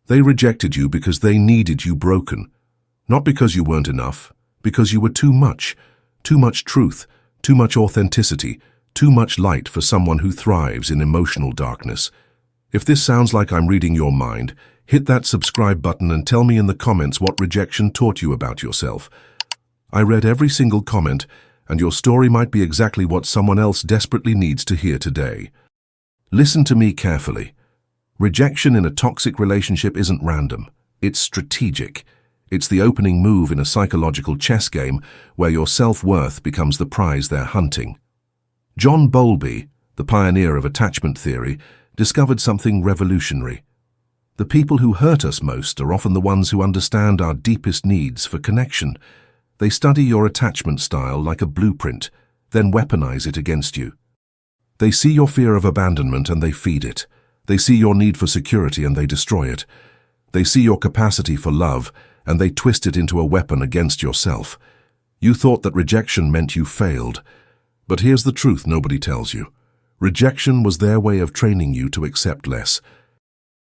They rejected you because they needed you broken. Not because you weren't enough, because you were too much truth, too much authenticity, too much light for someone who thrives in emotional darkness. If this sounds like I'm reading your mind, hit that subscribe button and tell me in the comments what rejection taught you about yourself. I read every single comment, and your story might be exactly what someone else desperately needs to hear today. Listen to me carefully. Rejection in a toxic relationship isn't random. It's strategic. It's the opening move in a psychological chess game where your self-worth becomes the prize they're hunting. John Bowlby, the pioneer of attachment theory, discovered something revolutionary. The people who hurt us most are often the ones who understand our deepest needs for connection. They study your attachment style like a blueprint, then weaponize it against you. They see your fear of abandonment and they feed it. They see your need for security and they destroy it. They see your capacity for love and they twist it into a weapon against yourself. You thought that rejection meant you failed. But here's the truth nobody tells you. Rejection was their way of training you to accept less.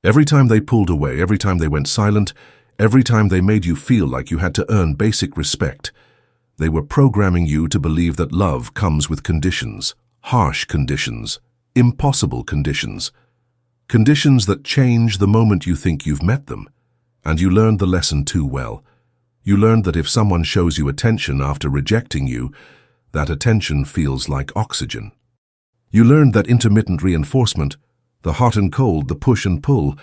Every time they pulled away, every time they went silent, every time they made you feel like you had to earn basic respect, they were programming you to believe that love comes with conditions, harsh conditions, impossible conditions, conditions that change the moment you think you've met them. And you learned the lesson too well. You learned that if someone shows you attention after rejecting you, that attention feels like oxygen. You learned that intermittent reinforcement, the hot and cold, the push and pull,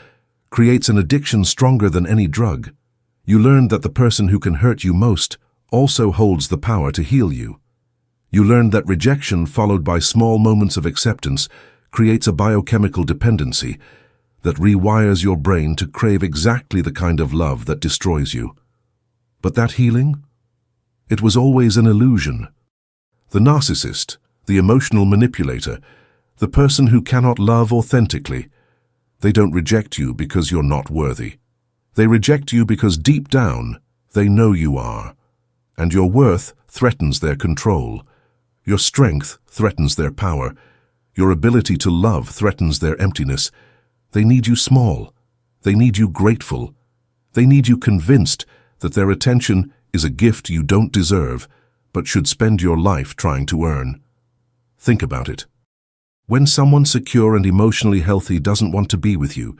creates an addiction stronger than any drug. You learned that the person who can hurt you most also holds the power to heal you. You learned that rejection followed by small moments of acceptance creates a biochemical dependency that rewires your brain to crave exactly the kind of love that destroys you. But that healing? It was always an illusion. The narcissist, the emotional manipulator, the person who cannot love authentically, they don't reject you because you're not worthy. They reject you because deep down, they know you are. And your worth threatens their control. Your strength threatens their power. Your ability to love threatens their emptiness. They need you small. They need you grateful. They need you convinced that their attention is a gift you don't deserve, but should spend your life trying to earn. Think about it. When someone secure and emotionally healthy doesn't want to be with you,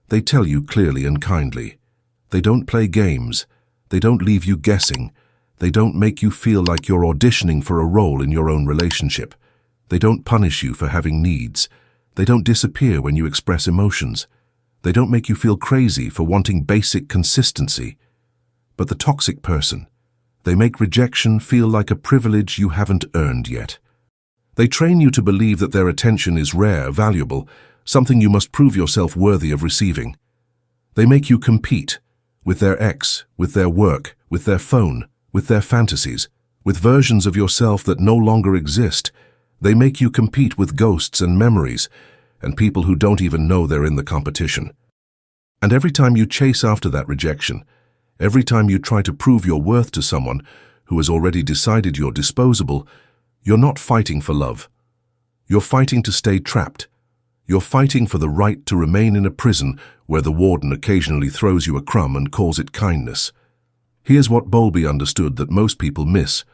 they tell you clearly and kindly. They don't play games. They don't leave you guessing. They don't make you feel like you're auditioning for a role in your own relationship. They don't punish you for having needs. They don't disappear when you express emotions. They don't make you feel crazy for wanting basic consistency. But the toxic person, they make rejection feel like a privilege you haven't earned yet. They train you to believe that their attention is rare, valuable, something you must prove yourself worthy of receiving. They make you compete with their ex, with their work, with their phone, with their fantasies, with versions of yourself that no longer exist. They make you compete with ghosts and memories, and people who don't even know they're in the competition. And every time you chase after that rejection, every time you try to prove your worth to someone who has already decided you're disposable, you're not fighting for love. You're fighting to stay trapped. You're fighting for the right to remain in a prison where the warden occasionally throws you a crumb and calls it kindness. Here's what Bowlby understood that most people miss.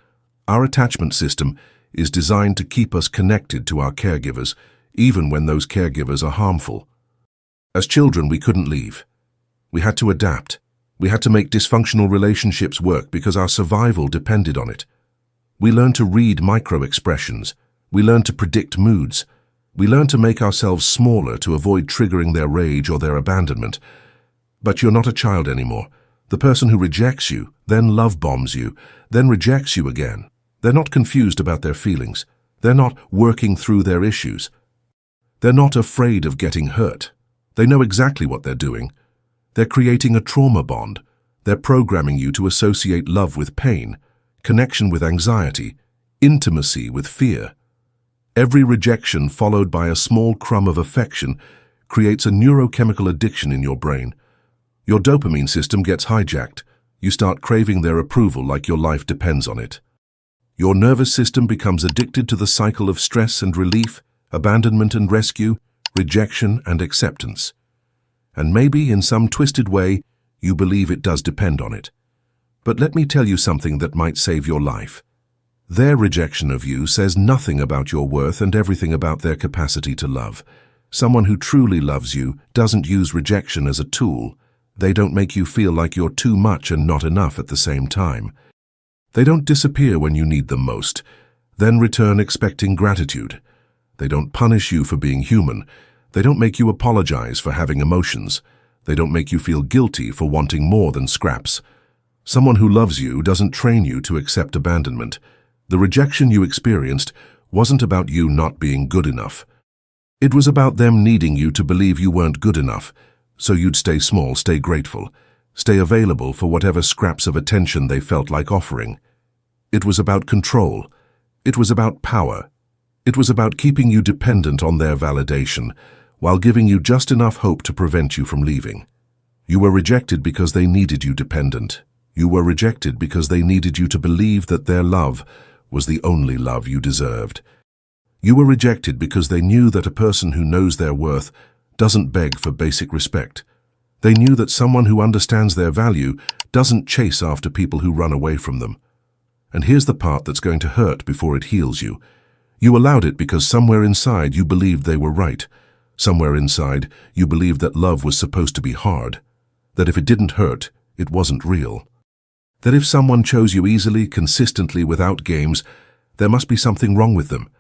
Our attachment system is designed to keep us connected to our caregivers, even when those caregivers are harmful. As children, we couldn't leave. We had to adapt. We had to make dysfunctional relationships work because our survival depended on it. We learned to read micro-expressions. We learned to predict moods. We learned to make ourselves smaller to avoid triggering their rage or their abandonment. But you're not a child anymore. The person who rejects you, then love bombs you, then rejects you again. They're not confused about their feelings. They're not working through their issues. They're not afraid of getting hurt. They know exactly what they're doing. They're creating a trauma bond. They're programming you to associate love with pain, connection with anxiety, intimacy with fear. Every rejection followed by a small crumb of affection creates a neurochemical addiction in your brain. Your dopamine system gets hijacked. You start craving their approval like your life depends on it. Your nervous system becomes addicted to the cycle of stress and relief, abandonment and rescue, rejection and acceptance. And maybe, in some twisted way, you believe it does depend on it. But let me tell you something that might save your life. Their rejection of you says nothing about your worth and everything about their capacity to love. Someone who truly loves you doesn't use rejection as a tool. They don't make you feel like you're too much and not enough at the same time. They don't disappear when you need them most, then return expecting gratitude. They don't punish you for being human. They don't make you apologize for having emotions. They don't make you feel guilty for wanting more than scraps. Someone who loves you doesn't train you to accept abandonment. The rejection you experienced wasn't about you not being good enough. It was about them needing you to believe you weren't good enough, so you'd stay small, stay grateful, stay available for whatever scraps of attention they felt like offering. It was about control. It was about power. It was about keeping you dependent on their validation, while giving you just enough hope to prevent you from leaving. You were rejected because they needed you dependent. You were rejected because they needed you to believe that their love was the only love you deserved. You were rejected because they knew that a person who knows their worth doesn't beg for basic respect. They knew that someone who understands their value doesn't chase after people who run away from them. And here's the part that's going to hurt before it heals you. You allowed it because somewhere inside you believed they were right. Somewhere inside you believed that love was supposed to be hard. That if it didn't hurt, it wasn't real. That if someone chose you easily, consistently, without games, there must be something wrong with them.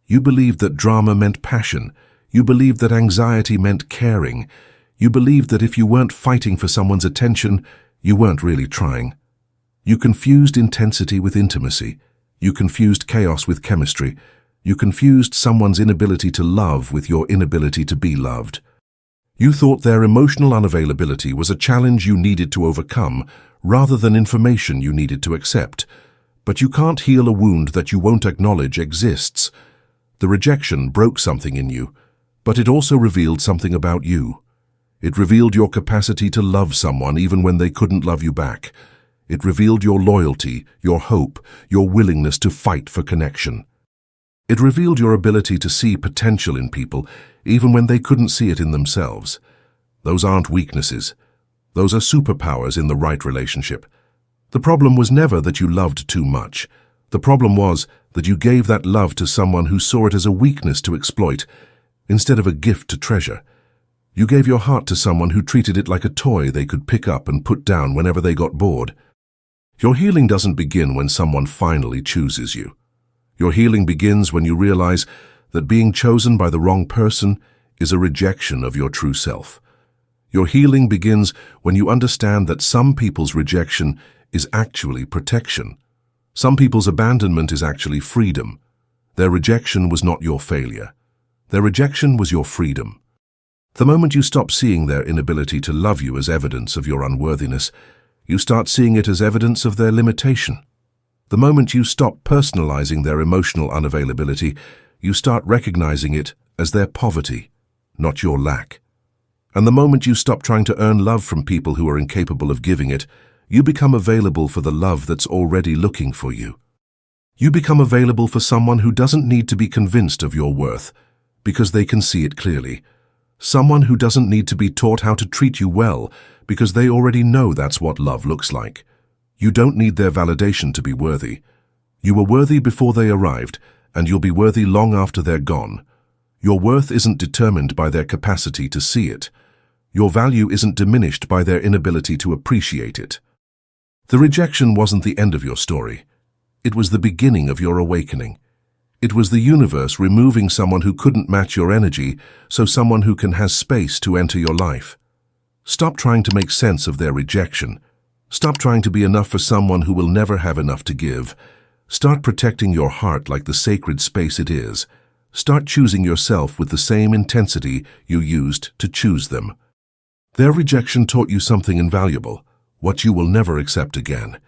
You believed that drama meant passion. You believed that anxiety meant caring. You believed that if you weren't fighting for someone's attention, you weren't really trying. You confused intensity with intimacy. You confused chaos with chemistry. You confused someone's inability to love with your inability to be loved. You thought their emotional unavailability was a challenge you needed to overcome, rather than information you needed to accept. But you can't heal a wound that you won't acknowledge exists. The rejection broke something in you, but it also revealed something about you. It revealed your capacity to love someone even when they couldn't love you back. It revealed your loyalty, your hope, your willingness to fight for connection. It revealed your ability to see potential in people even when they couldn't see it in themselves. Those aren't weaknesses. Those are superpowers in the right relationship. The problem was never that you loved too much. The problem was that you gave that love to someone who saw it as a weakness to exploit, instead of a gift to treasure. You gave your heart to someone who treated it like a toy they could pick up and put down whenever they got bored. Your healing doesn't begin when someone finally chooses you. Your healing begins when you realize that being chosen by the wrong person is a rejection of your true self. Your healing begins when you understand that some people's rejection is actually protection. Some people's abandonment is actually freedom. Their rejection was not your failure. Their rejection was your freedom. The moment you stop seeing their inability to love you as evidence of your unworthiness, you start seeing it as evidence of their limitation. The moment you stop personalizing their emotional unavailability, you start recognizing it as their poverty, not your lack. And the moment you stop trying to earn love from people who are incapable of giving it, you become available for the love that's already looking for you. You become available for someone who doesn't need to be convinced of your worth, because they can see it clearly. Someone who doesn't need to be taught how to treat you well, because they already know that's what love looks like. You don't need their validation to be worthy. You were worthy before they arrived, and you'll be worthy long after they're gone. Your worth isn't determined by their capacity to see it. Your value isn't diminished by their inability to appreciate it. The rejection wasn't the end of your story. It was the beginning of your awakening. It was the universe removing someone who couldn't match your energy, so someone who can has space to enter your life. Stop trying to make sense of their rejection. Stop trying to be enough for someone who will never have enough to give. Start protecting your heart like the sacred space it is. Start choosing yourself with the same intensity you used to choose them. Their rejection taught you something invaluable, what you will never accept again.